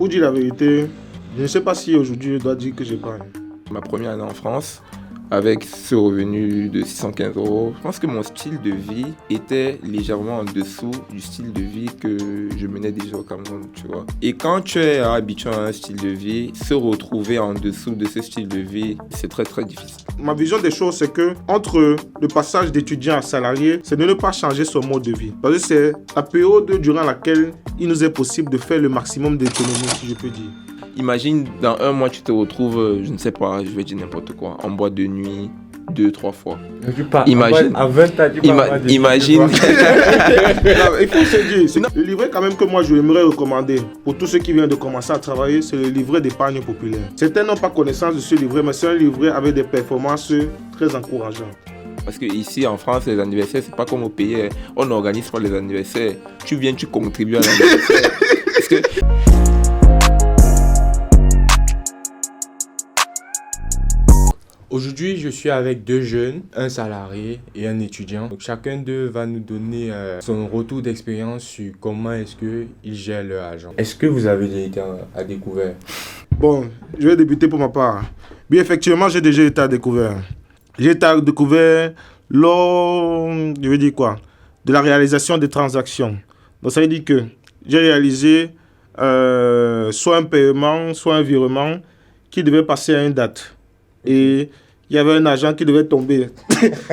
Pour dire la vérité, je ne sais pas si aujourd'hui je dois dire que j'épargne. Ma première année en France, avec ce revenu de 615 euros, je pense que mon style de vie était légèrement en dessous du style de vie que je menais déjà au Cameroun, tu vois. Et quand tu es habitué à un style de vie, se retrouver en dessous de ce style de vie, c'est très très difficile. Ma vision des choses, c'est que entre le passage d'étudiant à salarié, c'est de ne pas changer son mode de vie. Parce que c'est la période durant laquelle il nous est possible de faire le maximum d'économies, si je peux dire. Imagine, dans un mois, tu te retrouves, je ne sais pas, je vais dire n'importe quoi, en boîte de nuit 2-3 fois. Imagine. À 20 ans, Imagine. Non, il faut se dire, le livret quand même que moi je aimerais recommander pour tous ceux qui viennent de commencer à travailler, c'est le livret d'épargne populaire. Certains n'ont pas connaissance de ce livret, mais c'est un livret avec des performances très encourageantes. Parce que ici en France, les anniversaires, c'est pas comme au pays. On n'organise pas les anniversaires. Tu viens, tu contribues à l'anniversaire. Parce que Aujourd'hui, je suis avec deux jeunes, un salarié et un étudiant. Donc, chacun d'eux va nous donner son retour d'expérience sur comment est-ce qu'ils gèrent leur argent. Est-ce que vous avez déjà été à découvert? Bon, je vais débuter pour ma part. Bien, effectivement, j'ai déjà été à découvert. J'ai été à découvert lors, je veux dire quoi, de la réalisation des transactions. Donc, ça veut dire que j'ai réalisé soit un paiement, soit un virement qui devait passer à une date. Et il y avait un agent qui devait tomber.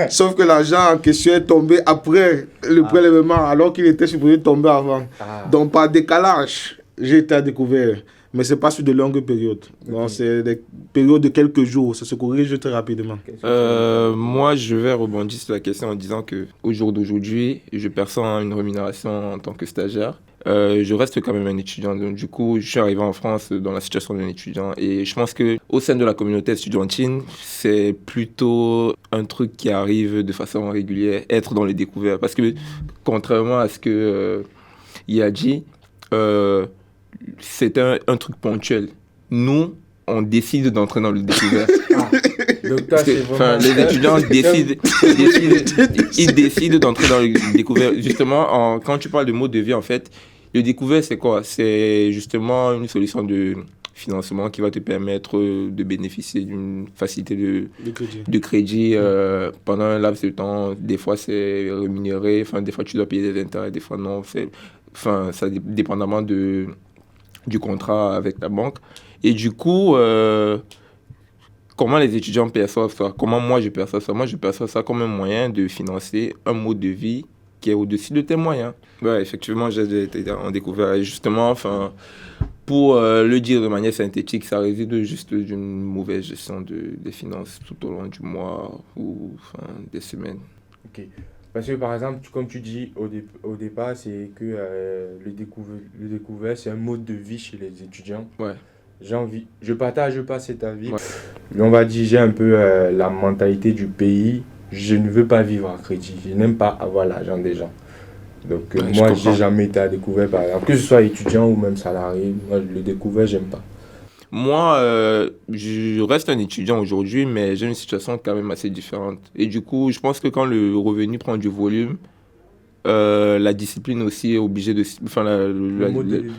Sauf que l'agent en question est tombé après le prélèvement, alors qu'il était supposé tomber avant. Donc, par décalage, j'ai été à découvert. Mais ce n'est pas sur de longues périodes. Donc, c'est des périodes de quelques jours. Ça se corrige très rapidement. moi, je vais rebondir sur la question en disant qu'au jour d'aujourd'hui, je perçois une rémunération en tant que stagiaire. Je reste quand même un étudiant. Donc, du coup, je suis arrivé en France dans la situation d'un étudiant. Et je pense qu'au sein de la communauté estudiantine, c'est plutôt un truc qui arrive de façon régulière, être dans les découvertes. Parce que, contrairement à ce que il a dit, c'est un truc ponctuel. Nous, on décide d'entrer dans le découvert. Donc toi, c'est vraiment... Les étudiants ils décident d'entrer dans le découvert. Justement, quand tu parles de mode de vie, en fait, le découvert, c'est quoi? C'est justement une solution de financement qui va te permettre de bénéficier d'une facilité de crédit pendant un laps de temps. Des fois, c'est rémunéré. Des fois, tu dois payer des intérêts. Des fois, non. Ça dépendamment du contrat avec ta banque. Et du coup, comment les étudiants perçoivent ça? Comment moi je perçois ça? Moi, je perçois ça comme un moyen de financer un mode de vie qui est au-dessus de tes moyens. Ouais, effectivement, j'ai été en découvert. Et justement, pour le dire de manière synthétique, ça réside juste d'une mauvaise gestion des finances tout au long du mois ou des semaines. Ok. Parce que par exemple, comme tu dis au départ, c'est que le découvert, c'est un mode de vie chez les étudiants. Ouais. Je partage pas cet avis. Ouais. On va dire, j'ai un peu la mentalité du pays. Je ne veux pas vivre à crédit. Je n'aime pas avoir l'argent des gens. Donc moi, j'ai jamais été à découvert, par exemple. Que ce soit étudiant ou même salarié, moi, le découvert, j'aime pas. Moi, je reste un étudiant aujourd'hui, mais j'ai une situation quand même assez différente. Et du coup, je pense que quand le revenu prend du volume, la discipline aussi est obligée de...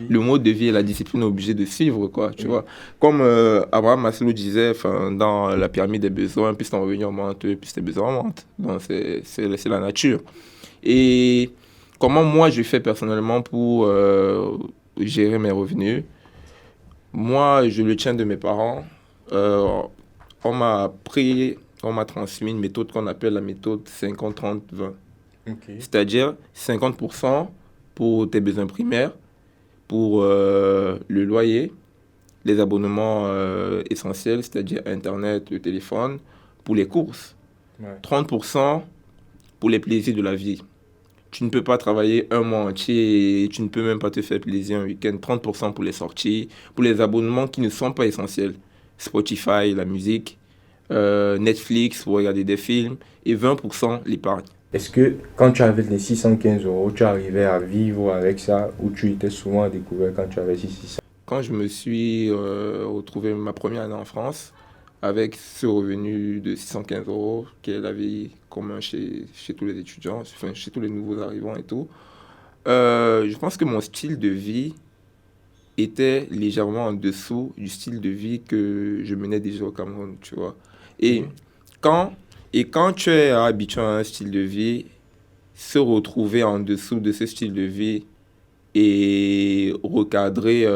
le mode de vie et la discipline est obligée de suivre, quoi, tu vois. Comme Abraham Maslow disait, dans la pyramide des besoins, plus ton revenu augmente, plus tes besoins augmentent. Donc, c'est la nature. Et comment moi, je fais personnellement pour gérer mes revenus? Moi, je le tiens de mes parents. On m'a transmis une méthode qu'on appelle la méthode 50-30-20. Okay. C'est-à-dire 50% pour tes besoins primaires, pour le loyer, les abonnements essentiels, c'est-à-dire Internet, le téléphone, pour les courses. Ouais. 30% pour les plaisirs de la vie. Tu ne peux pas travailler un mois entier et tu ne peux même pas te faire plaisir un week-end. 30% pour les sorties, pour les abonnements qui ne sont pas essentiels. Spotify, la musique, Netflix pour regarder des films et 20% l'épargne. Est-ce que quand tu avais les 615 euros, tu arrivais à vivre avec ça ou tu étais souvent à découvert quand tu avais 600? Quand je me suis retrouvé ma première année en France, avec ce revenu de 615 euros, qui est la vie commune chez tous les étudiants, chez tous les nouveaux arrivants et tout, je pense que mon style de vie était légèrement en dessous du style de vie que je menais déjà au Cameroun, tu vois. Et quand tu es habitué à un style de vie, se retrouver en dessous de ce style de vie et recadrer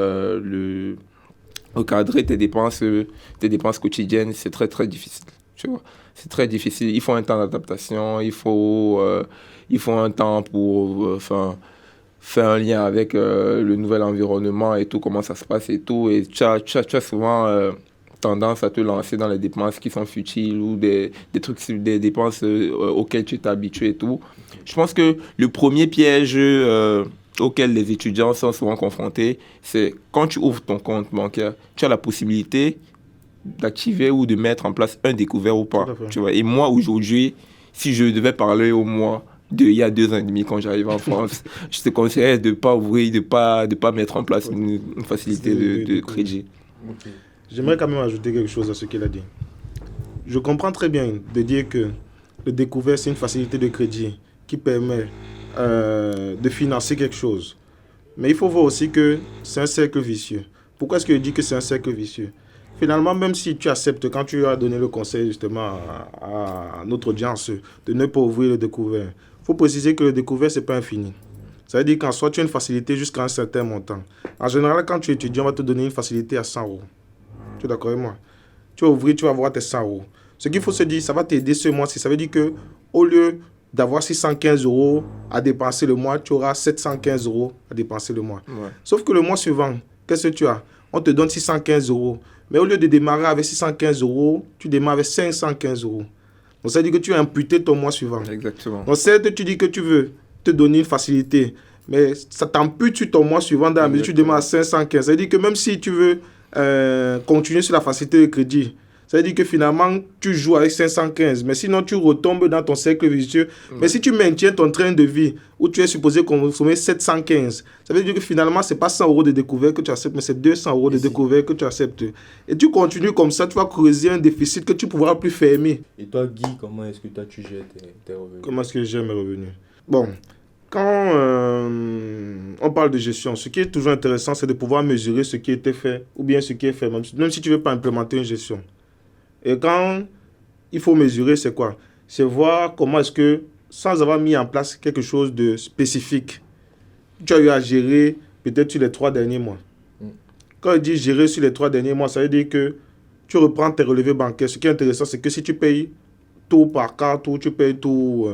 tes dépenses quotidiennes, c'est très, très difficile, tu vois. C'est très difficile. Il faut un temps d'adaptation, il faut un temps pour faire un lien avec le nouvel environnement et tout, comment ça se passe et tout. Et tu as souvent tendance à te lancer dans les dépenses qui sont futiles ou des dépenses auxquelles tu t'es habitué et tout. Je pense que le premier piège auquel les étudiants sont souvent confrontés, c'est quand tu ouvres ton compte bancaire, tu as la possibilité d'activer ou de mettre en place un découvert ou pas. Tu vois. Et moi, aujourd'hui, si je devais parler au mois il y a 2 ans et demi quand j'arrive en France, je te conseillerais de ne pas ouvrir, de pas mettre en place une facilité de crédit. Okay. J'aimerais quand même ajouter quelque chose à ce qu'il a dit. Je comprends très bien de dire que le découvert, c'est une facilité de crédit qui permet de financer quelque chose. Mais il faut voir aussi que c'est un cercle vicieux. Pourquoi est-ce que je dis que c'est un cercle vicieux? Finalement, même si tu acceptes, quand tu as donné le conseil justement à notre audience de ne pas ouvrir le découvert, il faut préciser que le découvert, ce n'est pas infini. Ça veut dire qu'en soi, tu as une facilité jusqu'à un certain montant. En général, quand tu étudies, on va te donner une facilité à 100 €. Tu es d'accord avec moi? Tu vas ouvrir, tu vas avoir tes 100 €. Ce qu'il faut se dire, ça va t'aider ce mois-ci. Ça veut dire qu'au lieu d'avoir 615 € à dépenser le mois, tu auras 715 € à dépenser le mois. Ouais. Sauf que le mois suivant, qu'est-ce que tu as? On te donne 615 €. Mais au lieu de démarrer avec 615 €, tu démarres avec 515 €. Donc ça veut dire que tu as imputé ton mois suivant. Exactement. Donc certes, tu dis que tu veux te donner une facilité, mais ça t'ampute sur ton mois suivant dans la mesure où tu démarres à 515. Ça veut dire que même si tu veux continuer sur la facilité de crédit, ça veut dire que finalement, tu joues avec 515, mais sinon, tu retombes dans ton cercle vicieux. Ouais. Mais si tu maintiens ton train de vie où tu es supposé consommer 715, ça veut dire que finalement, ce n'est pas 100 € de découvert que tu acceptes, mais c'est 200 € de découvert que tu acceptes. Et tu continues comme ça, tu vas creuser un déficit que tu ne pourras plus fermer. Et toi, Guy, comment est-ce que toi, tu gères tes revenus? Comment est-ce que je gère mes revenus? Bon, quand on parle de gestion, ce qui est toujours intéressant, c'est de pouvoir mesurer ce qui était fait ou bien ce qui est fait, même si tu ne veux pas implémenter une gestion. Et quand il faut mesurer, c'est quoi? C'est voir comment est-ce que, sans avoir mis en place quelque chose de spécifique, tu as eu à gérer peut-être sur les 3 derniers mois. Quand je dis gérer sur les 3 derniers mois, ça veut dire que tu reprends tes relevés bancaires. Ce qui est intéressant, c'est que si tu payes tout par carte ou tu payes tout,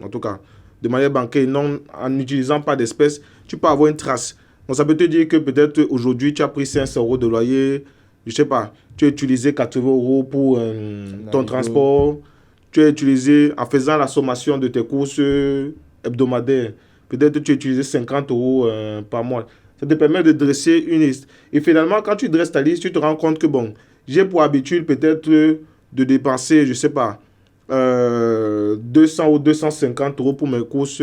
en tout cas, de manière bancaire, non, en n'utilisant pas d'espèces, tu peux avoir une trace. Donc ça peut te dire que peut-être aujourd'hui, tu as pris 500 € de loyer, je ne sais pas, tu as utilisé 80 € pour ton transport, tu as utilisé, en faisant la sommation de tes courses hebdomadaires, peut-être tu as utilisé 50 € par mois. Ça te permet de dresser une liste. Et finalement, quand tu dresses ta liste, tu te rends compte que, bon, j'ai pour habitude peut-être de dépenser, je ne sais pas, 200 ou 250 € pour mes courses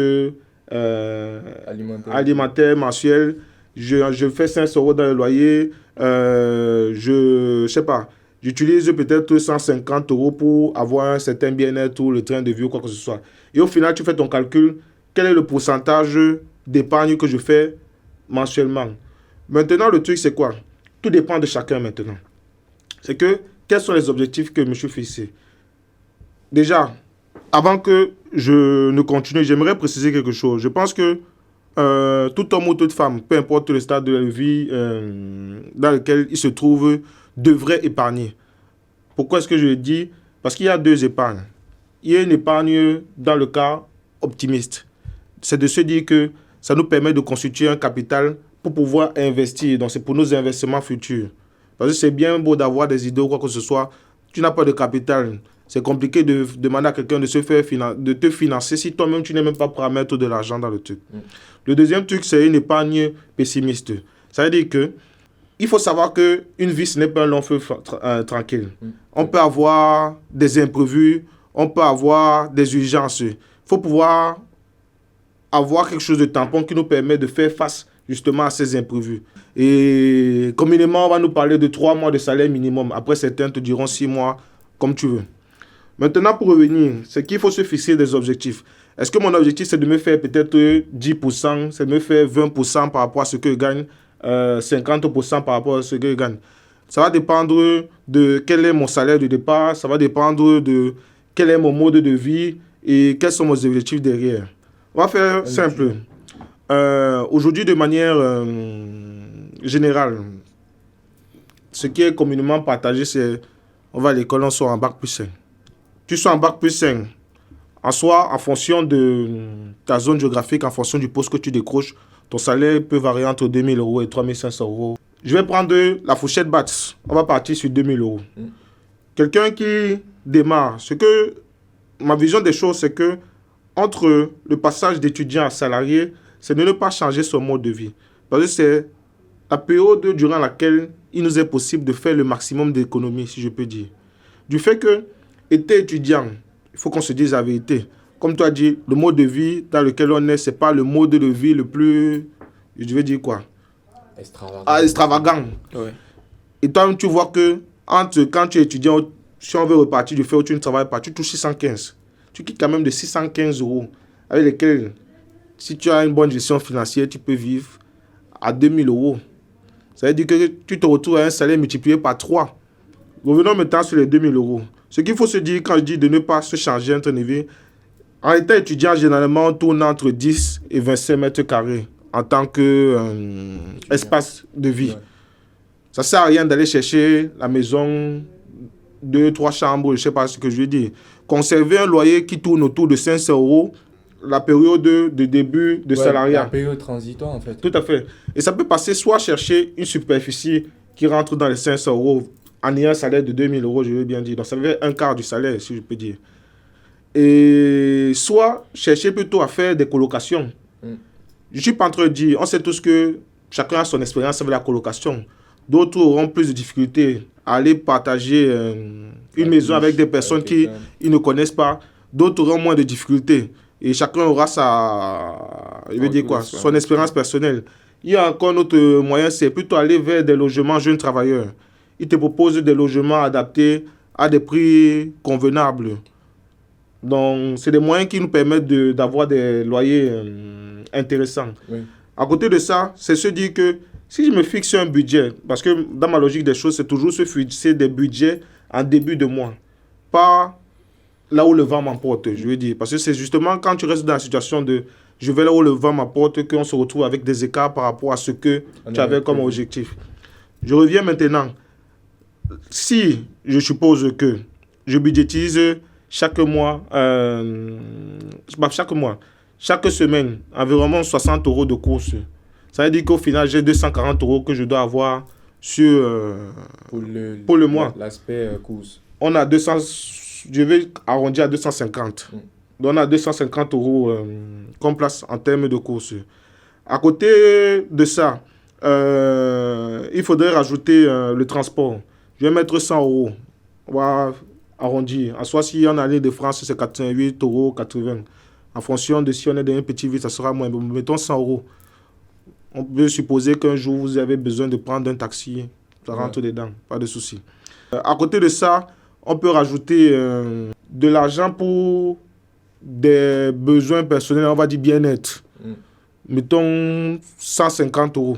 alimentaires mensuelles. Je fais 500 € dans le loyer. Je sais pas, j'utilise peut-être 150 € pour avoir un certain bien-être ou le train de vie ou quoi que ce soit. Et au final, tu fais ton calcul. Quel est le pourcentage d'épargne que je fais mensuellement? Maintenant, le truc, c'est quoi? Tout dépend de chacun maintenant. C'est que, quels sont les objectifs que je me suis fixés? Déjà, avant que je ne continue, j'aimerais préciser quelque chose. Je pense que tout homme ou toute femme, peu importe le stade de la vie dans lequel il se trouve, devrait épargner. Pourquoi est-ce que je le dis? Parce qu'il y a 2 épargnes. Il y a une épargne dans le cas optimiste. C'est de se dire que ça nous permet de constituer un capital pour pouvoir investir. Donc c'est pour nos investissements futurs. Parce que c'est bien beau d'avoir des idées ou quoi que ce soit. Tu n'as pas de capital. C'est compliqué de demander à quelqu'un de te financer si toi-même tu n'es même pas prêt à mettre de l'argent dans le truc. Le deuxième truc, c'est une épargne pessimiste. Ça veut dire que il faut savoir qu'une vie, ce n'est pas un long feu tranquille. On peut avoir des imprévus, on peut avoir des urgences. Il faut pouvoir avoir quelque chose de tampon qui nous permet de faire face justement à ces imprévus. Et communément, on va nous parler de 3 mois de salaire minimum. Après, certains te diront 6 mois, comme tu veux. Maintenant, pour revenir, c'est qu'il faut se fixer des objectifs. Est-ce que mon objectif, c'est de me faire peut-être 10%, c'est de me faire 20% par rapport à ce que je gagne 50% par rapport à ce que je gagne. Ça va dépendre de quel est mon salaire de départ, ça va dépendre de quel est mon mode de vie et quels sont mes objectifs derrière. On va faire simple. Aujourd'hui, de manière générale, ce qui est communément partagé, c'est on va à l'école, on sort en bac plus 5. Tu sois en bac plus 5, en soi, en fonction de ta zone géographique, en fonction du poste que tu décroches, ton salaire peut varier entre 2 000 € et 3 500 €. Je vais prendre la fourchette basse. On va partir sur 2 000 €. Quelqu'un qui démarre, ma vision des choses, c'est que entre le passage d'étudiant à salarié, c'est de ne pas changer son mode de vie. Parce que c'est la période durant laquelle il nous est possible de faire le maximum d'économies, si je peux dire. Du fait que, étant étudiant, il faut qu'on se dise la vérité. Comme tu as dit, le mode de vie dans lequel on est, ce n'est pas le mode de vie le plus, je vais dire quoi? Extravagant. Ouais. Et toi, tu vois que quand tu es étudiant, si on veut repartir du fait où tu ne travailles pas, tu touches 615. Tu quittes quand même de 615 € avec lesquels, si tu as une bonne gestion financière, tu peux vivre à 2 000 €. Ça veut dire que tu te retrouves à un salaire multiplié par 3. Revenons maintenant sur les 2 000 €. Ce qu'il faut se dire quand je dis de ne pas se changer entre niveau, en étant étudiant, généralement, on tourne entre 10 et 25 mètres carrés en tant qu'espace de vie. Ouais. Ça ne sert à rien d'aller chercher la maison, 2, 3 chambres, je ne sais pas ce que je veux dire. Conserver un loyer qui tourne autour de 500 € la période de début de salariat. La période transitoire, en fait. Tout à fait. Et ça peut passer soit chercher une superficie qui rentre dans les 500 € en ayant un salaire de 2 000 €, je veux bien dire. Donc, ça fait un quart du salaire, si je peux dire. Et soit chercher plutôt à faire des colocations. Je ne suis pas en train de dire, on sait tous que chacun a son expérience avec la colocation. D'autres auront plus de difficultés à aller partager une maison avec des personnes qu'ils ne connaissent pas. D'autres auront moins de difficultés. Et chacun aura son expérience personnelle. Il y a encore un autre moyen, c'est plutôt aller vers des logements jeunes travailleurs. Ils te proposent des logements adaptés à des prix convenables. Donc, c'est des moyens qui nous permettent d'avoir des loyers intéressants. Oui. À côté de ça, c'est se dire que si je me fixe un budget, parce que dans ma logique des choses, c'est toujours se fixer des budgets en début de mois. Pas là où le vent m'emporte, je veux dire. Parce que c'est justement quand tu restes dans la situation de je vais là où le vent m'emporte qu'on se retrouve avec des écarts par rapport à ce que tu avais comme objectif. Je reviens maintenant. Si je suppose que je budgétise chaque semaine, environ 60 € de course. Ça veut dire qu'au final, j'ai 240 € que je dois avoir pour le mois. L'aspect course. On a 200, je vais arrondir à 250. Donc, on a 250 € qu'on place en termes de course. À côté de ça, il faudrait rajouter le transport. Je vais mettre 100 €. On va arrondir. En soit, si on a l'île de France, c'est 88 €, 80. En fonction de si on est dans un petit ville, ça sera moins. Mettons 100 €. On peut supposer qu'un jour, vous avez besoin de prendre un taxi. Ça rentre dedans, pas de souci. À côté de ça, on peut rajouter de l'argent pour des besoins personnels, on va dire bien-être. Mettons 150 €.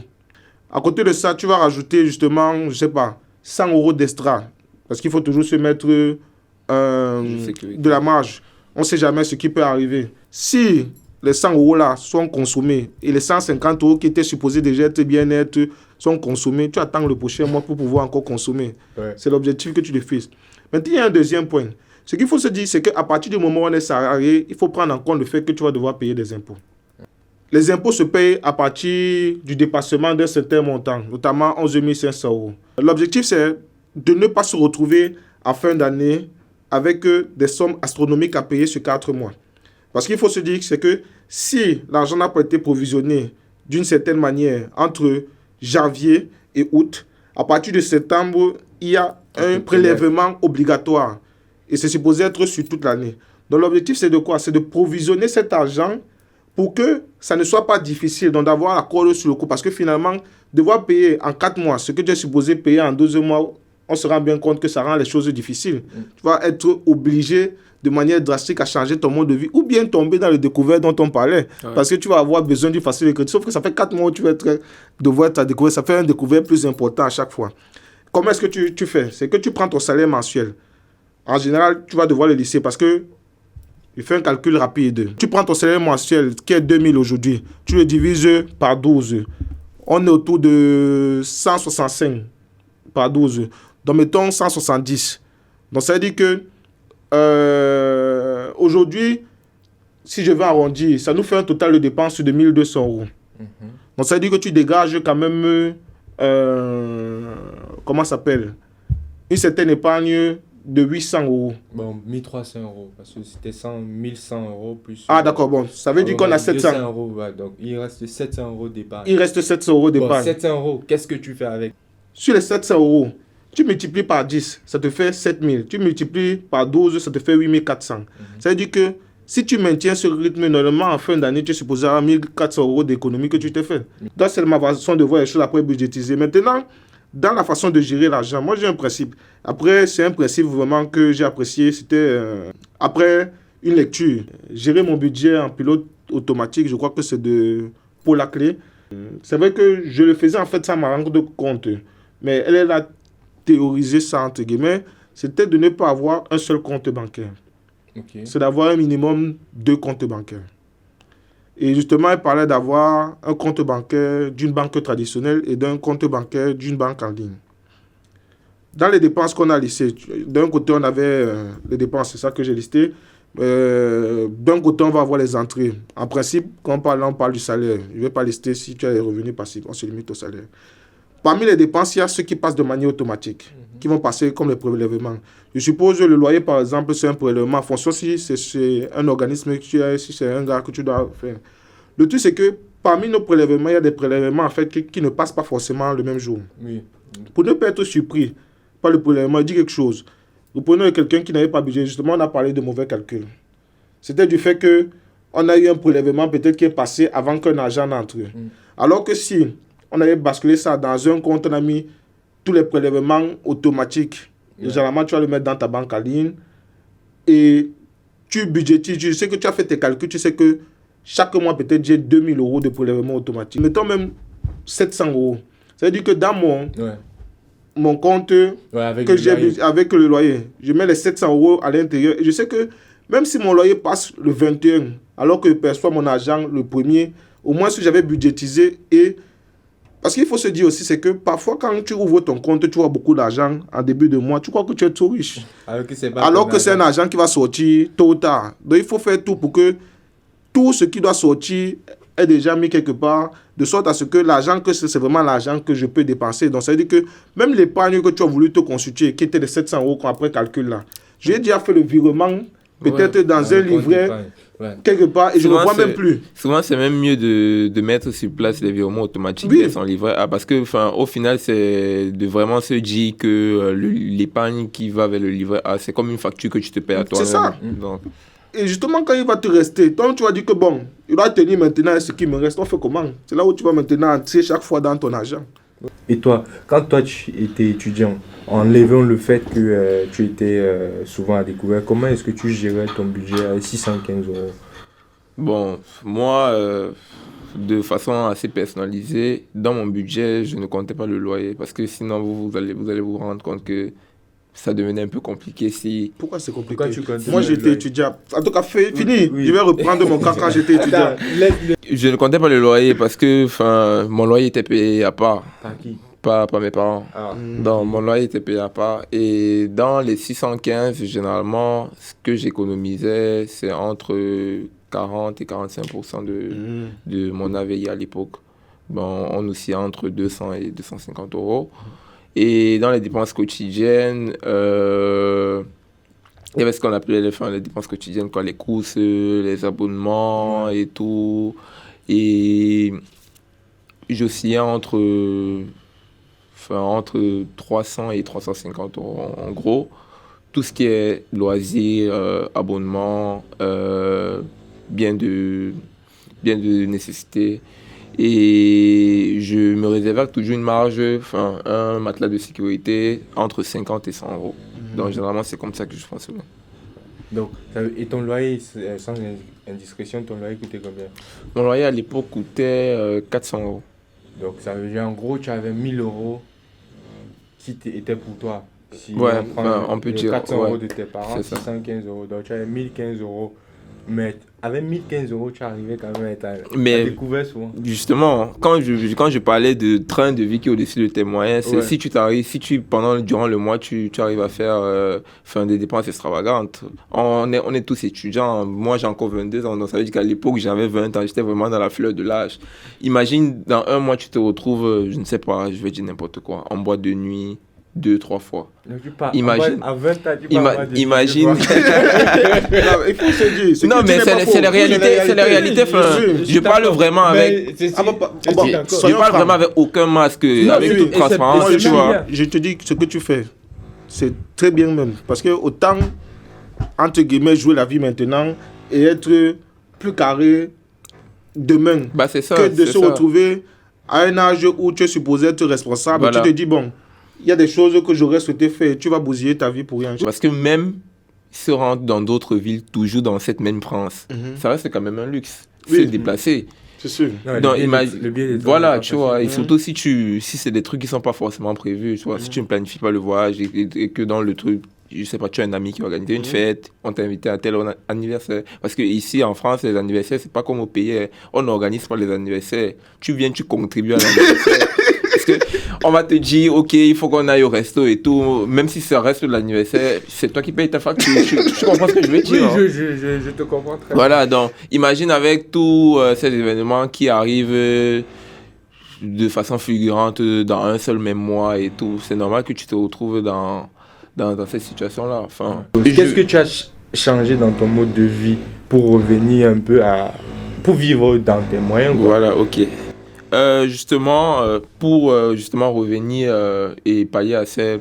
À côté de ça, tu vas rajouter justement, je ne sais pas, 100 € d'extra. Parce qu'il faut toujours se mettre de la marge. On ne sait jamais ce qui peut arriver. Si les 100 € là sont consommés et les 150 € qui étaient supposés déjà être bien-être sont consommés, tu attends le prochain mois pour pouvoir encore consommer. Ouais. C'est l'objectif que tu te fixes. Maintenant, il y a un deuxième point. Ce qu'il faut se dire, c'est qu'à partir du moment où on est salarié, il faut prendre en compte le fait que tu vas devoir payer des impôts. Les impôts se payent à partir du dépassement d'un certain montant, notamment 11 500 €. L'objectif, c'est de ne pas se retrouver à fin d'année avec des sommes astronomiques à payer sur 4 mois. Parce qu'il faut se dire c'est que si l'argent n'a pas été provisionné d'une certaine manière entre janvier et août, à partir de septembre, il y a un prélèvement obligatoire. Et c'est supposé être sur toute l'année. Donc l'objectif, c'est de quoi? C'est de provisionner cet argent pour que ça ne soit pas difficile, donc d'avoir la corde sur le cou. Parce que finalement, devoir payer en 4 mois ce que tu es supposé payer en 12 mois, on se rend bien compte que ça rend les choses difficiles. Tu vas être obligé de manière drastique à changer ton mode de vie ou bien tomber dans le découvert dont on parlait. Ouais. Parce que tu vas avoir besoin d'une facile de crédit. Sauf que ça fait 4 mois où tu vas devoir être à découvert. Ça fait un découvert plus important à chaque fois. Comment est-ce que tu fais? C'est que tu prends ton salaire mensuel. En général, tu vas devoir le lisser parce que il fait un calcul rapide. Tu prends ton salaire mensuel qui est 2000 aujourd'hui. Tu le divises par 12. On est autour de 165 par 12. Donc, mettons 170. Donc, ça veut dire que aujourd'hui, si je veux arrondir, ça nous fait un total de dépenses de 1200 €. Donc, ça veut dire que tu dégages quand même, comment ça s'appelle, une certaine épargne de 800 €. Bon, 1300 €, parce que c'était 1100 € plus... Ah, d'accord, bon, ça veut dire qu'on a 700 €. Ouais, donc, il reste 700 € d'épargne. Il reste 700 € d'épargne. Bon, 700 €, qu'est-ce que tu fais avec? Sur les 700 €, tu multiplies par 10, ça te fait 7000. Tu multiplies par 12, ça te fait 8400. Ça veut dire que si tu maintiens ce rythme, normalement, en fin d'année, tu es supposé avoir 1400 € d'économie que tu t'es fait. Donc, c'est ma façon de voir les choses après budgétiser. Maintenant, dans la façon de gérer l'argent, moi, j'ai un principe. Après, c'est un principe vraiment que j'ai apprécié. C'était après une lecture. Gérer mon budget en pilote automatique, je crois que c'est de Paul Laclé. C'est vrai que je le faisais en fait sans m'en rendre compte. Mais elle est là théoriser ça, entre guillemets, c'était de ne pas avoir un seul compte bancaire. Okay. C'est d'avoir un minimum 2 comptes bancaires. Et justement, elle parlait d'avoir un compte bancaire d'une banque traditionnelle et d'un compte bancaire d'une banque en ligne. Dans les dépenses qu'on a listées, d'un côté, on avait les dépenses, c'est ça que j'ai listé. D'un côté, on va avoir les entrées. En principe, quand on parle du salaire. Je ne vais pas lister si tu as des revenus passifs, on se limite au salaire. Parmi les dépenses, il y a ceux qui passent de manière automatique, qui vont passer comme les prélèvements. Je suppose le loyer, par exemple, c'est un prélèvement en fonction si c'est un organisme que tu as, si c'est un gars que tu dois faire. Le truc, c'est que parmi nos prélèvements, il y a des prélèvements en fait, qui ne passent pas forcément le même jour. Oui. Pour ne pas être surpris par le prélèvement, il dit quelque chose. Vous prenez quelqu'un qui n'avait pas budget, justement, on a parlé de mauvais calcul. C'était du fait qu'on a eu un prélèvement peut-être qui est passé avant qu'un argent n'entre. Alors que si on avait basculé ça dans un compte, on a mis tous les prélèvements automatiques. Généralement, tu vas le mettre dans ta banque en ligne et tu budgétises. Tu sais que tu as fait tes calculs, tu sais que chaque mois, peut-être, j'ai 2000 € de prélèvement automatique. Mettons même 700 €. Ça veut dire que dans mon compte que j'ai avec le loyer, je mets les 700 € à l'intérieur. Et je sais que même si mon loyer passe le 21, alors que je perçois mon argent le 1er, au moins si j'avais budgétisé et... Parce qu'il faut se dire aussi, c'est que parfois, quand tu ouvres ton compte, tu vois beaucoup d'argent en début de mois, tu crois que tu es trop riche. Alors que c'est un argent qui va sortir tôt ou tard. Donc, il faut faire tout pour que tout ce qui doit sortir est déjà mis quelque part, de sorte à ce que l'argent, que c'est vraiment l'argent que je peux dépenser. Donc, ça veut dire que même l'épargne que tu as voulu te constituer, qui était de 700 € après calcul là, j'ai déjà fait le virement, peut-être dans un livret, quelque part, et souvent, je ne le vois même plus. Souvent, c'est même mieux de mettre sur place les virements automatiques sans livret A, parce que, au final, c'est de vraiment se dire que l'épargne qui va vers le livret A, c'est comme une facture que tu te payes à toi-même. C'est ça. Donc. Et justement, quand il va te rester, toi, tu vas dire que bon, il doit tenir maintenant ce qui me reste. On fait comment? C'est là où tu vas maintenant entrer chaque fois dans ton argent. Et toi, quand toi tu étais étudiant, en levant le fait que tu étais souvent à découvert, comment est-ce que tu gérais ton budget à 615 €? Bon, moi, de façon assez personnalisée, dans mon budget, je ne comptais pas le loyer parce que sinon vous allez vous rendre compte que ça devenait un peu compliqué si... Pourquoi c'est compliqué? Moi, j'étais étudiant. En tout cas, fini. Oui. Je vais reprendre mon cas quand j'étais étudiant. Je ne comptais pas le loyer parce que mon loyer était payé à part. Par qui? Pas par mes parents. Donc, mon loyer était payé à part. Et dans les 615, généralement, ce que j'économisais, c'est entre 40 et 45% de mon AVI à l'époque. Bon, on oscillait entre 200 et 250 €. Et dans les dépenses quotidiennes, il y avait ce qu'on appelait les dépenses quotidiennes, quoi, les courses, les abonnements et tout. Et j'oscillais entre 300 et 350 € en gros. Tout ce qui est loisirs, abonnements, biens de nécessité. Et je me réservais toujours une marge, enfin, un matelas de sécurité entre 50 et 100 euros. Donc, généralement, c'est comme ça que je fonctionne. Donc, et ton loyer, sans indiscrétion, ton loyer coûtait combien? Mon loyer à l'époque coûtait 400 euros. Donc, ça veut dire en gros, tu avais 1000 euros qui étaient pour toi. Si Ouais, on peut dire. 400 Ouais, euros de tes parents, c'est ça. 615 euros. Donc, tu avais 1015 euros. Mais avec 1015 euros, tu arrivais quand même à être Mais- découvert souvent. Justement, quand je parlais de train de vie qui est au-dessus de tes moyens, c'est Ouais. durant le mois, tu arrives à faire des dépenses extravagantes. On est tous étudiants. Moi, j'ai encore 22 ans. Donc, ça veut dire qu'à l'époque, j'avais 20 ans. J'étais vraiment dans la fleur de l'âge. Imagine, dans un mois, tu te retrouves, je ne sais pas, je vais dire n'importe quoi, en boîte de nuit 2-3 fois. Donc, tu pars, Imagine- à 20 ans, tu pars Imagine. Non, il faut se dire. ce Non, que tu mais n'es pas faux. c'est la réalité. C'est la réalité. Enfin, je parle vraiment avec. Ah, bah, bah, Je bah, suis bah, d'accord. Je parle vraiment avec aucun masque, avec oui, toute et transparence, c'est tu même vois. bien. Je te dis que ce que tu fais, c'est très bien même. Parce que autant, entre guillemets, jouer la vie maintenant et être plus carré demain Bah, c'est ça. que de c'est se ça. retrouver à un âge où tu es supposé être responsable. Voilà. Tu te dis, bon, il y a des choses que j'aurais souhaité faire. Tu vas bousiller ta vie pour rien. Parce que même se rendre dans d'autres villes, toujours dans cette même France, Mhm. ça reste quand même un luxe. Oui. Se déplacer. C'est sûr. Non, Donc, le billet des voilà, trains, tu vois. Et Mhm. surtout si c'est des trucs qui sont pas forcément prévus, tu vois. Si tu ne planifies pas le voyage et que dans le truc, je sais pas, tu as un ami qui va organiser une fête, on t'a invité à tel anniversaire. Parce que ici en France, les anniversaires, c'est pas comme au pays. Hein. On n'organise pas les anniversaires. Tu viens, tu contribues à l'anniversaire. Parce que on va te dire, ok, il faut qu'on aille au resto et tout. Même si ça reste l'anniversaire, c'est toi qui payes ta facture. Tu comprends ce que je veux Oui, dire? Hein? je te comprends très bien. Voilà, donc imagine avec tous ces événements qui arrivent de façon fulgurante dans un seul même mois et tout. C'est normal que tu te retrouves dans cette situation-là. Enfin, Qu'est-ce que tu as changé dans ton mode de vie pour revenir un peu pour vivre dans tes moyens, quoi? Voilà, ok. Pour revenir et pallier à ce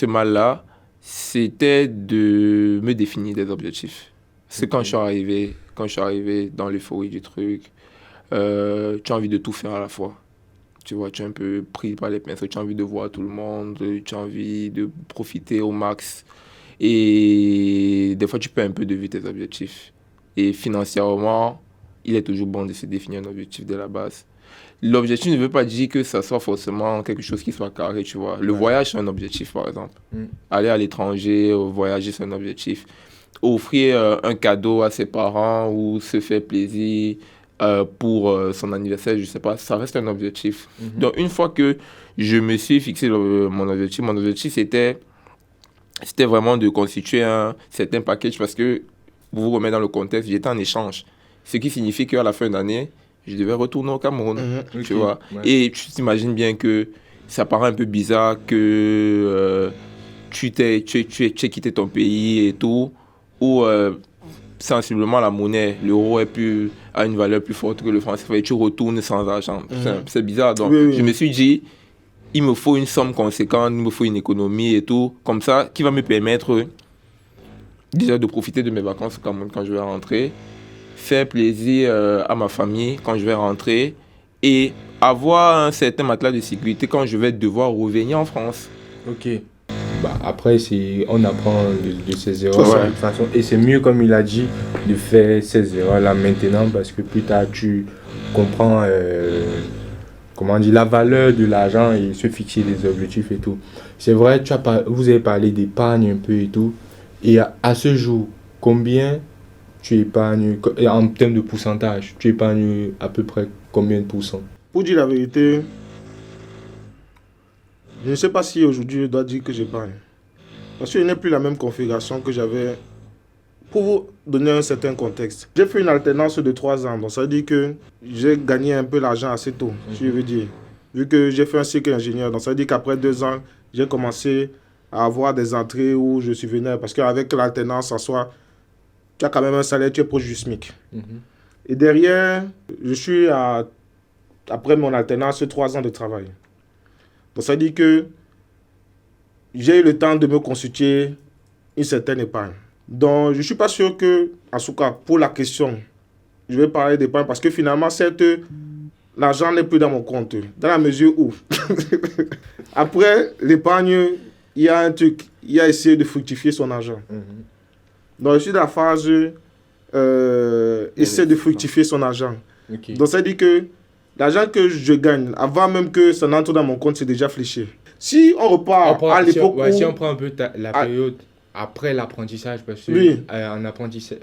mal-là, c'était de me définir des objectifs. C'est quand je suis arrivé dans l'euphorie du truc, tu as envie de tout faire à la fois. Tu vois, tu es un peu pris par les pinceaux, tu as envie de voir tout le monde, tu as envie de profiter au max. Et des fois, tu perds un peu de vue tes objectifs. Et financièrement, il est toujours bon de se définir un objectif dès la base. L'objectif ne veut pas dire que ça soit forcément quelque chose qui soit carré, tu vois. Le voyage, c'est un objectif, par exemple. Aller à l'étranger, voyager, c'est un objectif. Offrir un cadeau à ses parents ou se faire plaisir pour son anniversaire, je sais pas, ça reste un objectif. Donc, une fois que je me suis fixé mon objectif, c'était vraiment de constituer un certain package parce que, vous vous remettez dans le contexte, j'étais en échange. Ce qui signifie qu'à la fin d'année, je devais retourner au Cameroun, tu vois. Ouais. Et tu t'imagines bien que ça paraît un peu bizarre que tu aies quitté ton pays et tout, où sensiblement la monnaie, l'euro a une valeur plus forte que le franc CFA et tu retournes sans argent. C'est bizarre. Donc, Oui, oui. je me suis dit, il me faut une somme conséquente, il me faut une économie et tout, comme ça, qui va me permettre déjà de profiter de mes vacances au Cameroun quand je vais rentrer, faire plaisir à ma famille quand je vais rentrer et avoir un certain matelas de sécurité quand je vais devoir revenir en France. Ok. Bah, après, on apprend de ses erreurs Ouais. de toute façon. Et c'est mieux, comme il a dit, de faire ces erreurs-là maintenant parce que plus tard, tu comprends la valeur de l'argent et se fixer des objectifs et tout. C'est vrai, vous avez parlé d'épargne un peu et tout. Et à ce jour, combien tu épargnes, en termes de pourcentage, tu épargnes à peu près combien de pourcents? Pour dire la vérité, je ne sais pas si aujourd'hui je dois dire que j'épargne. Parce que je n'ai plus la même configuration que j'avais. Pour vous donner un certain contexte, j'ai fait une alternance de 3 ans. Donc ça veut dire que j'ai gagné un peu l'argent assez tôt, si je veux dire. Vu que j'ai fait un cycle ingénieur. Donc ça veut dire qu'après 2 ans, j'ai commencé à avoir des entrées où je subvenais. Parce qu'avec l'alternance en soi, tu as quand même un salaire, tu es proche du SMIC. Et derrière, je suis après mon alternance, 3 ans de travail. Donc ça veut dire que j'ai eu le temps de me constituer une certaine épargne. Donc je ne suis pas sûr que, en tout cas, pour la question je vais parler d'épargne parce que finalement, certes, l'argent n'est plus dans mon compte. Dans la mesure où, après l'épargne, il y a un truc, il y a essayer de fructifier son argent. Donc, je suis dans la phase, essayer de fructifier son argent. Ok. Donc, ça dit que l'argent que je gagne, avant même que ça n'entre dans mon compte, c'est déjà fléché. Si on repart à l'époque où... Si on prend un peu la période après l'apprentissage, parce que Oui. en apprentissage,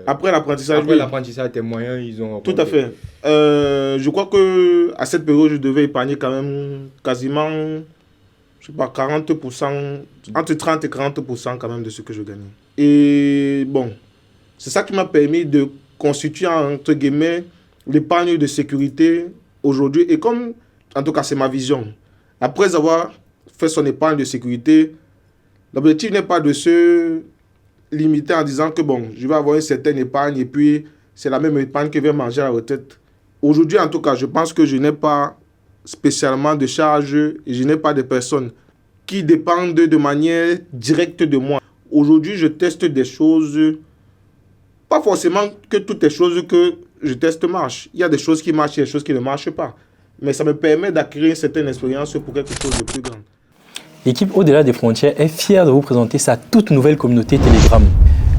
Après l'apprentissage, après oui. l'apprentissage, tes moyens, ils ont Tout à fait. Je crois qu'à cette période, je devais épargner quand même quasiment, je sais pas, 40%, entre 30 et 40% quand même de ce que je gagnais. Et bon, c'est ça qui m'a permis de constituer, entre guillemets, l'épargne de sécurité aujourd'hui. Et comme, en tout cas, c'est ma vision, après avoir fait son épargne de sécurité, l'objectif n'est pas de se limiter en disant que bon, je vais avoir une certaine épargne et puis c'est la même épargne qui va manger à la retraite. Aujourd'hui, en tout cas, je pense que je n'ai pas spécialement de charges et je n'ai pas de personnes qui dépendent de manière directe de moi. Aujourd'hui, je teste des choses, pas forcément que toutes les choses que je teste marchent. Il y a des choses qui marchent et des choses qui ne marchent pas. Mais ça me permet d'acquérir une certaine expérience pour quelque chose de plus grand. L'équipe Au-delà des frontières est fière de vous présenter sa toute nouvelle communauté Telegram.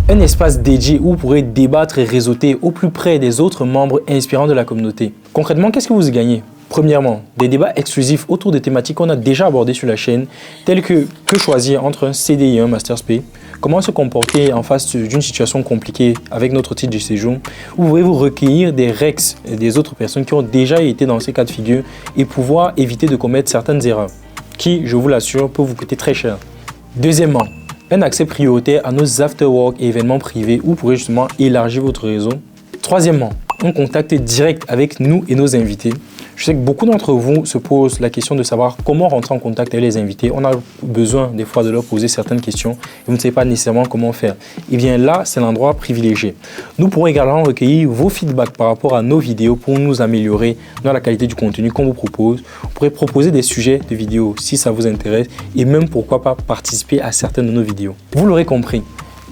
Un espace dédié où vous pourrez débattre et réseauter au plus près des autres membres inspirants de la communauté. Concrètement, qu'est-ce que vous y gagnez ? Premièrement, des débats exclusifs autour des thématiques qu'on a déjà abordées sur la chaîne, telles que choisir entre un CDI et un Master SP, comment se comporter en face d'une situation compliquée avec notre titre de séjour, où vous pourrez vous recueillir des rex des autres personnes qui ont déjà été dans ces cas de figure et pouvoir éviter de commettre certaines erreurs, qui, je vous l'assure, peuvent vous coûter très cher. Deuxièmement, un accès prioritaire à nos after-work et événements privés où vous pourrez justement élargir votre réseau. Troisièmement, un contact direct avec nous et nos invités. Je sais que beaucoup d'entre vous se posent la question de savoir comment rentrer en contact avec les invités. On a besoin des fois de leur poser certaines questions et vous ne savez pas nécessairement comment faire. Et bien là, c'est l'endroit privilégié. Nous pourrons également recueillir vos feedbacks par rapport à nos vidéos pour nous améliorer dans la qualité du contenu qu'on vous propose. Vous pourrez proposer des sujets de vidéos si ça vous intéresse et même pourquoi pas participer à certaines de nos vidéos. Vous l'aurez compris.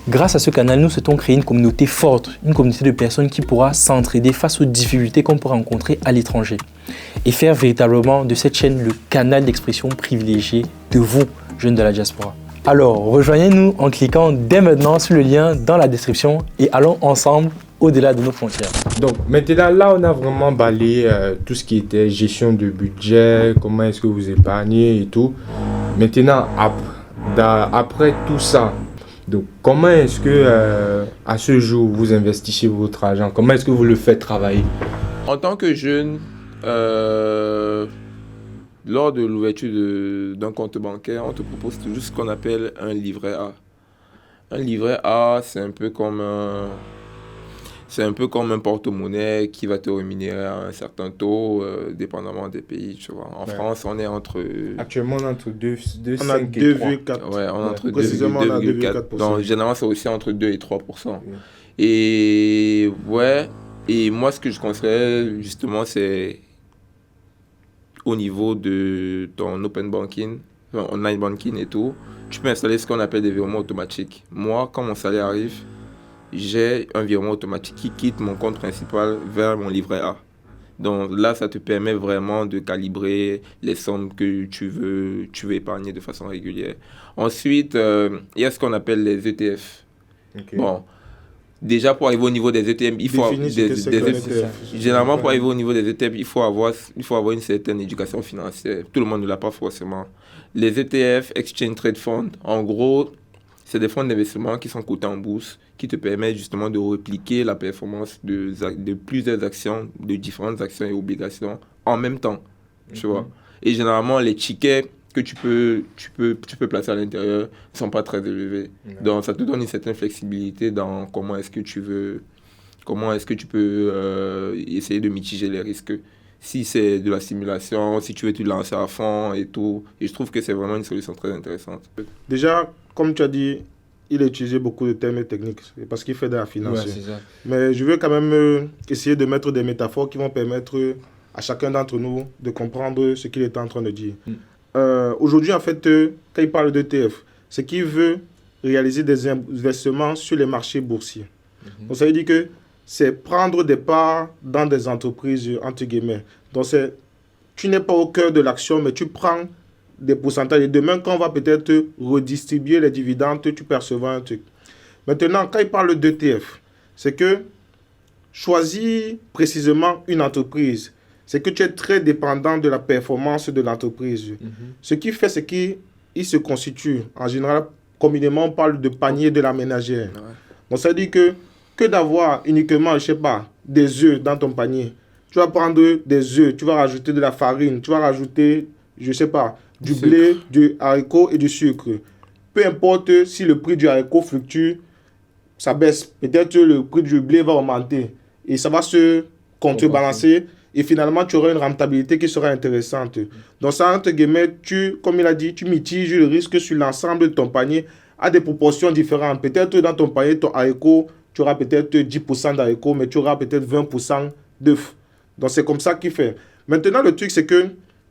Grâce à ce canal, nous souhaitons créer une communauté forte, une communauté de personnes qui pourra s'entraider face aux difficultés qu'on peut rencontrer à l'étranger et faire véritablement de cette chaîne le canal d'expression privilégié de vous, jeunes de la diaspora. Alors, rejoignez-nous en cliquant dès maintenant sur le lien dans la description et allons ensemble au-delà de nos frontières. Donc maintenant, là, on a vraiment balayé tout ce qui était gestion de budget, comment est-ce que vous épargnez et tout. Maintenant, après tout ça, donc, comment est-ce que, à ce jour, vous investissez votre argent? Comment est-ce que vous le faites travailler? En tant que jeune, lors de l'ouverture d'un compte bancaire, on te propose toujours ce qu'on appelle un livret A. Un livret A, c'est un peu comme un porte-monnaie qui va te rémunérer à un certain taux, dépendamment des pays, tu vois. En France, on est entre... Actuellement, on est entre 2,5 On a et 2,4. Ouais, on est entre Précisément, on a 2,4. 2,4%. Donc, généralement, c'est aussi entre 2 et 3%. Et ouais, et moi, ce que je conseillerais, justement, c'est au niveau de ton open banking, online banking et tout, tu peux installer ce qu'on appelle des virements automatiques. Moi, quand mon salaire arrive, j'ai un virement automatique qui quitte mon compte principal vers mon livret A. Donc là, ça te permet vraiment de calibrer les sommes que tu veux épargner de façon régulière. Ensuite, il y a ce qu'on appelle les ETF. Okay. Bon, déjà pour arriver au niveau des ETF, il faut généralement pour arriver au niveau des ETF, il faut avoir une certaine éducation financière. Tout le monde ne l'a pas forcément. Les ETF, Exchange Trade Fund, en gros, c'est des fonds d'investissement qui sont cotés en bourse, qui te permettent justement de répliquer la performance de plusieurs actions, de différentes actions et obligations en même temps, tu vois. Et généralement, les tickets que tu peux placer à l'intérieur ne sont pas très élevés. Donc, ça te donne une certaine flexibilité dans comment est-ce que tu peux essayer de mitiger les risques. Si c'est de la simulation, si tu veux te lancer à fond et tout. Et je trouve que c'est vraiment une solution très intéressante. Déjà, comme tu as dit, il a utilisé beaucoup de termes techniques parce qu'il fait de la finance. Ouais, c'est ça. Mais je veux quand même essayer de mettre des métaphores qui vont permettre à chacun d'entre nous de comprendre ce qu'il est en train de dire. Aujourd'hui, en fait, quand il parle d'ETF, c'est qu'il veut réaliser des investissements sur les marchés boursiers. Donc, ça veut dire que c'est prendre des parts dans des entreprises, entre guillemets. Donc, tu n'es pas au cœur de l'action, mais tu prends des pourcentages. Et demain, quand on va peut-être redistribuer les dividendes, tu percevras un truc. Maintenant, quand il parle d'ETF, c'est que choisis précisément une entreprise. C'est que tu es très dépendant de la performance de l'entreprise. Ce qui fait, c'est qu'il se constitue. En général, communément, on parle de panier de la ménagère. Ouais. Donc, ça veut dire que d'avoir uniquement, je sais pas, des œufs dans ton panier. Tu vas prendre des œufs, tu vas rajouter de la farine, tu vas rajouter, je sais pas, du blé, du haricot et du sucre. Peu importe si le prix du haricot fluctue, ça baisse. Peut-être le prix du blé va augmenter. Et ça va se contrebalancer. Et finalement, tu auras une rentabilité qui sera intéressante. Donc ça, entre guillemets, comme il a dit, tu mitiges le risque sur l'ensemble de ton panier à des proportions différentes. Peut-être dans ton panier, ton haricot, tu auras peut-être 10% d'haricots, mais tu auras peut-être 20% d'œufs. Donc c'est comme ça qu'il fait. Maintenant, le truc, c'est que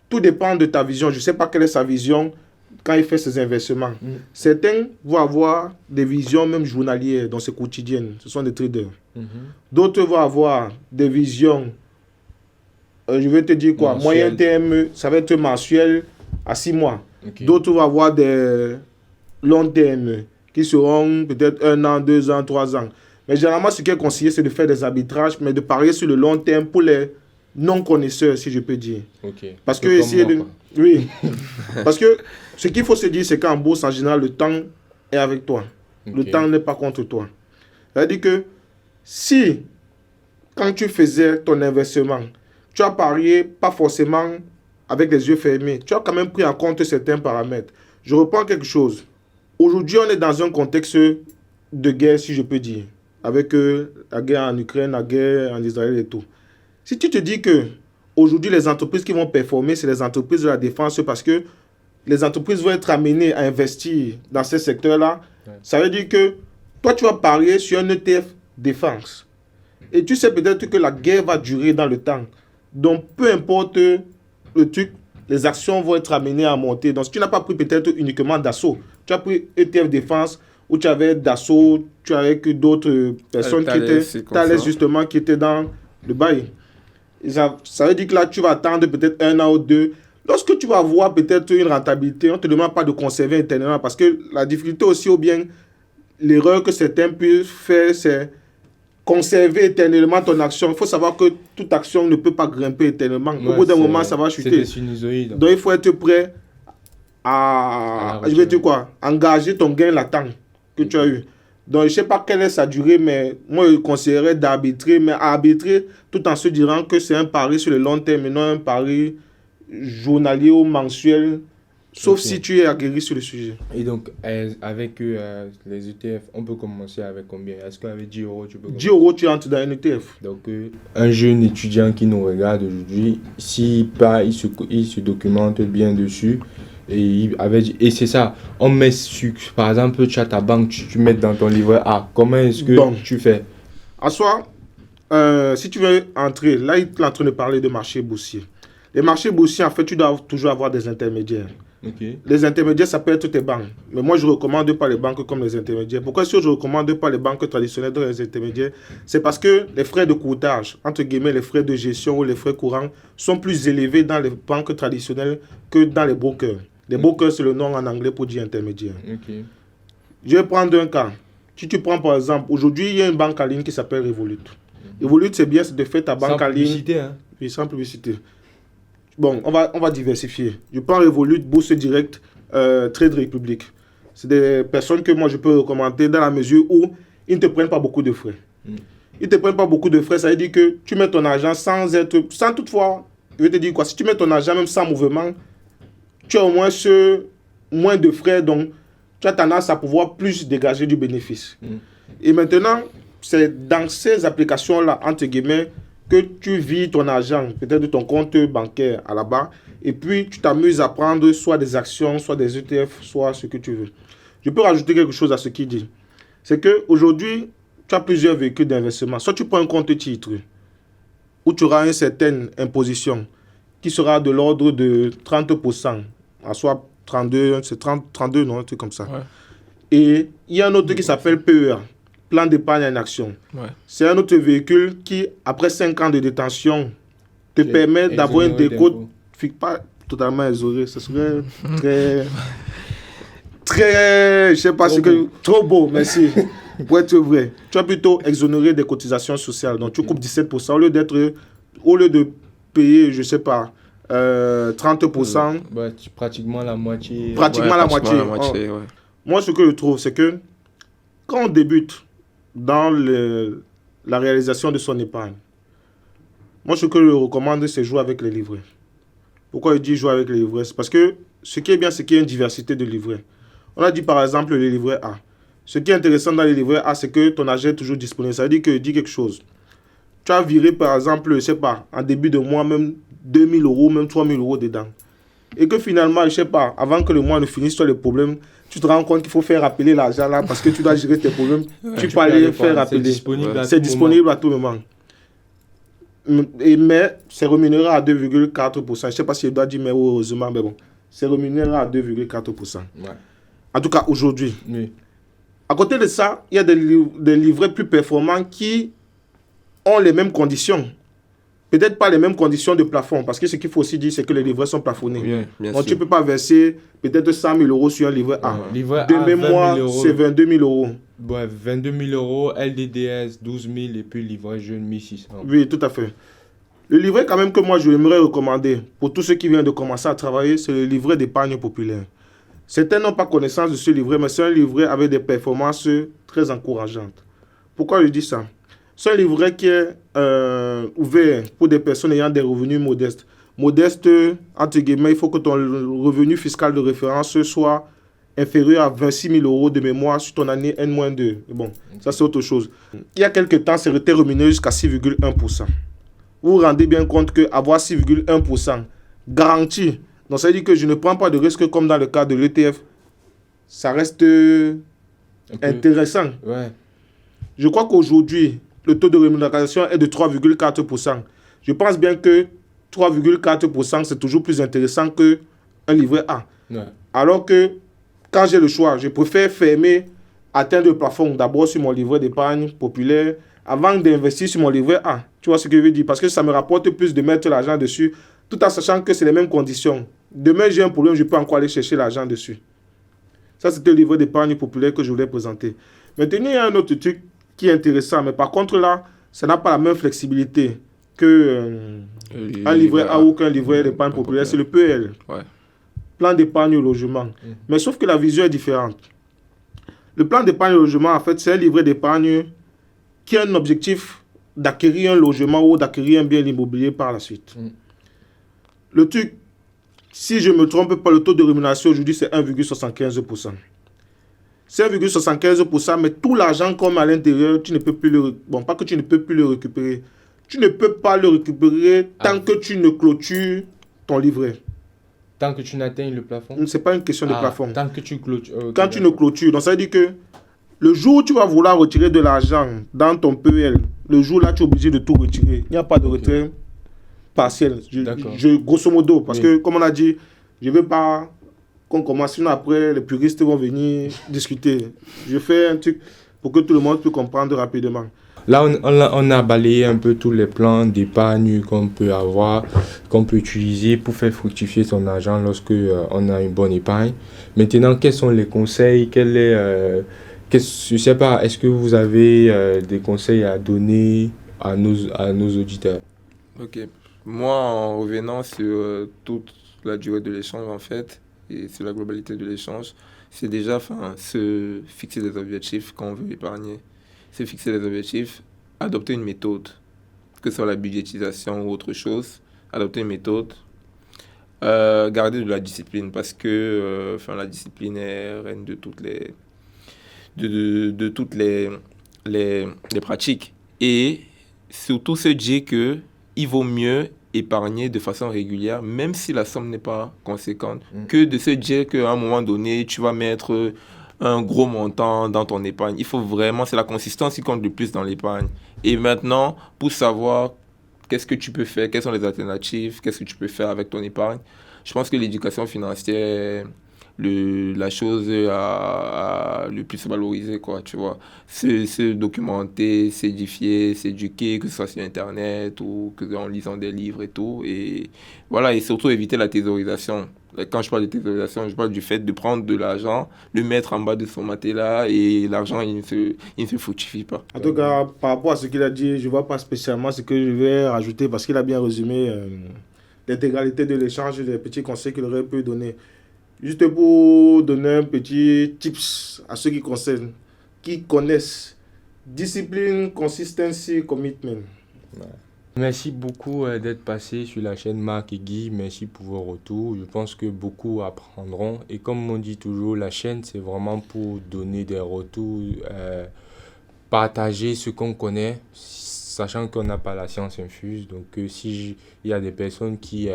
tout dépend de ta vision. Je ne sais pas quelle est sa vision quand il fait ses investissements. Certains vont avoir des visions même journalières, donc c'est quotidien. Ce sont des traders. D'autres vont avoir des visions, je vais te dire quoi, moyen terme, ça va être mensuel à 6 mois. D'autres vont avoir des long terme qui seront peut-être 1 an, 2 ans, 3 ans. Mais généralement, ce qui est conseillé, c'est de faire des arbitrages, mais de parier sur le long terme pour les non-connaisseurs, si je peux dire. Parce que essayer de... Oui. Parce que ce qu'il faut se dire, c'est qu'en bourse, en général, le temps est avec toi. Le temps n'est pas contre toi. C'est-à-dire que si, quand tu faisais ton investissement, tu as parié pas forcément avec les yeux fermés, tu as quand même pris en compte certains paramètres. Je reprends quelque chose. Aujourd'hui, on est dans un contexte de guerre, si je peux dire, avec la guerre en Ukraine, la guerre en Israël et tout. Si tu te dis que aujourd'hui, les entreprises qui vont performer, c'est les entreprises de la défense parce que les entreprises vont être amenées à investir dans ces secteurs-là, ça veut dire que toi, tu vas parier sur un ETF défense. Et tu sais peut-être que la guerre va durer dans le temps. Donc, peu importe le truc, les actions vont être amenées à monter. Donc, si tu n'as pas pris peut-être uniquement Dassault, tu as pris ETF défense où tu avais Dassault, tu avais que d'autres personnes qui étaient Thales justement, qui étaient dans le bail. Ça veut dire que là, tu vas attendre peut-être 1 an ou 2. Lorsque tu vas avoir peut-être une rentabilité, on ne te demande pas de conserver éternellement parce que la difficulté aussi, ou bien l'erreur que certains peuvent faire, c'est conserver éternellement ton action. Il faut savoir que toute action ne peut pas grimper éternellement. Au bout d'un moment, ça va chuter. Donc, il faut être prêt à je vais dire quoi, engager ton gain latent que tu as eu. Donc, je ne sais pas quelle est sa durée, mais moi, je conseillerais d'arbitrer, mais arbitrer tout en se disant que c'est un pari sur le long terme, et non un pari journalier ou mensuel, sauf si tu es aguerri sur le sujet. Et donc, avec les ETF, on peut commencer avec combien? Est-ce qu'avec 10 euros, tu peux commencer? 10 euros, tu entres dans un ETF. Donc, un jeune étudiant qui nous regarde aujourd'hui, s'il se documente bien dessus, et c'est ça, on met sur, par exemple, tu as ta banque, tu mets dans ton livret A. Comment est-ce que tu fais? En soi, si tu veux entrer, là, il est en train de parler de marché boursier. Les marchés boursiers, en fait, tu dois toujours avoir des intermédiaires. Les intermédiaires, ça peut être tes banques. Mais moi, je ne recommande pas les banques comme les intermédiaires. Pourquoi est-ce que je ne recommande pas les banques traditionnelles dans les intermédiaires? C'est parce que les frais de courtage, entre guillemets, les frais de gestion ou les frais courants, sont plus élevés dans les banques traditionnelles que dans les brokers. Les brokers, c'est le nom en anglais pour dire intermédiaire. Je vais prendre un cas. Si tu prends par exemple, aujourd'hui, il y a une banque en ligne qui s'appelle Revolut. Revolut, c'est bien, c'est de faire ta banque en ligne. Sans publicité, hein? Oui, sans publicité. Bon, on va diversifier. Je prends Revolut, Bourse Direct, Trade Republic. C'est des personnes que moi, je peux recommander dans la mesure où ils ne te prennent pas beaucoup de frais. Ils ne te prennent pas beaucoup de frais, ça veut dire que tu mets ton argent sans toutefois, je vais te dire quoi, si tu mets ton argent même sans mouvement, tu as au moins moins de frais, donc tu as tendance à pouvoir plus dégager du bénéfice. Et maintenant, c'est dans ces applications-là, entre guillemets, que tu vis ton argent, peut-être de ton compte bancaire à là-bas, et puis tu t'amuses à prendre soit des actions, soit des ETF, soit ce que tu veux. Je peux rajouter quelque chose à ce qu'il dit. C'est qu'aujourd'hui, tu as plusieurs véhicules d'investissement. Soit tu prends un compte titre, où tu auras une certaine imposition, qui sera de l'ordre de 30%, à soit 32, c'est 32, non, un truc comme ça. Ouais. Et il y a un autre qui s'appelle PEA. plan d'épargne en action. Ouais. C'est un autre véhicule qui, après 5 ans de détention, te permet d'avoir une décote, pas totalement exorée, ce serait très, je sais pas, trop beau, merci. Pour être vrai, tu as plutôt exonéré des cotisations sociales. Donc, tu coupes 17% au lieu de payer, je sais pas, 30%. Pratiquement la moitié. Pratiquement la moitié. Ouais. Moi, ce que je trouve, c'est que quand on débute dans la réalisation de son épargne, moi, ce que je recommande, c'est jouer avec les livrets. Pourquoi je dis jouer avec les livrets? C'est parce que ce qui est bien, c'est qu'il y a une diversité de livrets. On a dit par exemple les livrets A. Ce qui est intéressant dans les livrets A, c'est que ton argent est toujours disponible. Ça veut dire que dit quelque chose. Tu as viré par exemple, je sais pas, en début de mois, même 2 000 euros, même 3 000 euros dedans. Et que finalement, je sais pas, avant que le mois ne finisse, tu as les problèmes, tu te rends compte qu'il faut faire appeler l'argent là parce que tu dois gérer tes problèmes. Tu peux aller faire appeler. C'est disponible à tout moment. Mais c'est rémunéré à 2,4%. Je ne sais pas si je dois dire, mais heureusement, mais bon. C'est rémunéré à 2,4%. Ouais. En tout cas, aujourd'hui. Oui. À côté de ça, il y a des livrets plus performants qui ont les mêmes conditions. Peut-être pas les mêmes conditions de plafond, parce que ce qu'il faut aussi dire, c'est que les livrets sont plafonnés. Oui, donc, tu ne peux pas verser peut-être 100 000 euros sur un livret A. Livret de mémoire, c'est 22 000 euros. Ouais, 22 000 euros, LDDS 12 000 et puis livret jeune 1600. Oui, tout à fait. Le livret quand même que moi je aimerais recommander pour tous ceux qui viennent de commencer à travailler, c'est le livret d'épargne populaire. Certains n'ont pas connaissance de ce livret, mais c'est un livret avec des performances très encourageantes. Pourquoi je dis ça? C'est un livret qui est ouvert pour des personnes ayant des revenus modestes. Modeste, entre guillemets, il faut que ton revenu fiscal de référence soit inférieur à 26 000 euros de mémoire sur ton année N-2. Bon, ça c'est autre chose. Il y a quelques temps, c'était rémunéré jusqu'à 6,1%. Vous vous rendez bien compte qu'avoir 6,1% garanti, donc ça veut dire que je ne prends pas de risque comme dans le cas de l'ETF. Ça reste intéressant. Ouais. Je crois qu'aujourd'hui, le taux de rémunération est de 3,4%. Je pense bien que 3,4%, c'est toujours plus intéressant qu'un livret A. Ouais. Alors que quand j'ai le choix, je préfère fermer, atteindre le plafond d'abord sur mon livret d'épargne populaire avant d'investir sur mon livret A. Tu vois ce que je veux dire? Parce que ça me rapporte plus de mettre l'argent dessus, tout en sachant que c'est les mêmes conditions. Demain, j'ai un problème, je peux encore aller chercher l'argent dessus. Ça, c'était le livret d'épargne populaire que je voulais présenter. Maintenant, il y a un autre truc qui est intéressant, mais par contre, là, ça n'a pas la même flexibilité qu'un livret A ou qu'un livret d'épargne populaire. C'est le PEL. Ouais. Plan d'épargne au logement. Mais sauf que la vision est différente. Le plan d'épargne au logement, en fait, c'est un livret d'épargne qui a un objectif d'acquérir un logement ou d'acquérir un bien immobilier par la suite. Le truc, si je ne me trompe pas, le taux de rémunération aujourd'hui, c'est 1,75%. C'est 1,75%, mais tout l'argent comme à l'intérieur, tu ne peux plus le... Bon, pas que tu ne peux plus le récupérer. Tu ne peux pas le récupérer tant que tu ne clôtures ton livret. Tant que tu n'atteignes le plafond? Ce n'est pas une question de plafond. Tant que tu clôtures. Okay, quand tu ne clôtures. Donc, ça veut dire que le jour où tu vas vouloir retirer de l'argent dans ton PEL, le jour-là, tu es obligé de tout retirer. Il n'y a pas de retrait partiel. Grosso modo, parce que, comme on a dit, je ne veux pas qu'on commence, sinon après, les puristes vont venir discuter. Je fais un truc pour que tout le monde puisse comprendre rapidement. Là, on a balayé un peu tous les plans d'épargne qu'on peut avoir, qu'on peut utiliser pour faire fructifier son argent lorsque on a une bonne épargne. Maintenant, quels sont les conseils? Je ne sais pas, est-ce que vous avez des conseils à donner à nos auditeurs? Ok. Moi, en revenant sur toute la durée de l'échange, en fait, et sur la globalité de l'échange, c'est déjà se fixer des objectifs quand on veut épargner. Se fixer des objectifs, adopter une méthode, que ce soit la budgétisation ou autre chose, adopter une méthode, garder de la discipline, parce que la discipline est reine de toutes les pratiques. Et surtout se dire qu'il vaut mieux épargner de façon régulière, même si la somme n'est pas conséquente, que de se dire qu'à un moment donné, tu vas mettre un gros montant dans ton épargne. Il faut vraiment, c'est la consistance qui compte le plus dans l'épargne. Et maintenant, pour savoir qu'est-ce que tu peux faire, quelles sont les alternatives, qu'est-ce que tu peux faire avec ton épargne, je pense que l'éducation financière la chose à le plus valoriser, quoi, tu vois. Se documenter, s'édifier, s'éduquer, que ce soit sur Internet ou que en lisant des livres et tout. Et voilà, et surtout éviter la thésaurisation. Quand je parle de thésaurisation, je parle du fait de prendre de l'argent, le mettre en bas de son matelas et l'argent, il ne se fructifie pas. En tout cas, par rapport à ce qu'il a dit, je ne vois pas spécialement ce que je vais rajouter parce qu'il a bien résumé l'intégralité de l'échange, les petits conseils qu'il aurait pu donner. Juste pour donner un petit tips à ceux qui connaissent discipline, consistency, commitment. Merci beaucoup d'être passé sur la chaîne Marc et Guy. Merci pour vos retours. Je pense que beaucoup apprendront. Et comme on dit toujours, la chaîne, c'est vraiment pour donner des retours, partager ce qu'on connaît, sachant qu'on n'a pas la science infuse. Donc, si il y a des personnes qui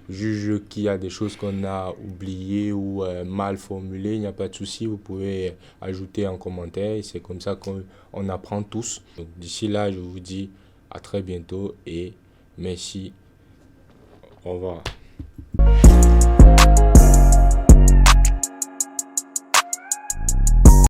jugent qu'il y a des choses qu'on a oubliées ou mal formulées, il n'y a pas de souci. Vous pouvez ajouter en commentaire. Et c'est comme ça qu'on apprend tous. Donc, d'ici là, je vous dis à très bientôt et merci. Au revoir.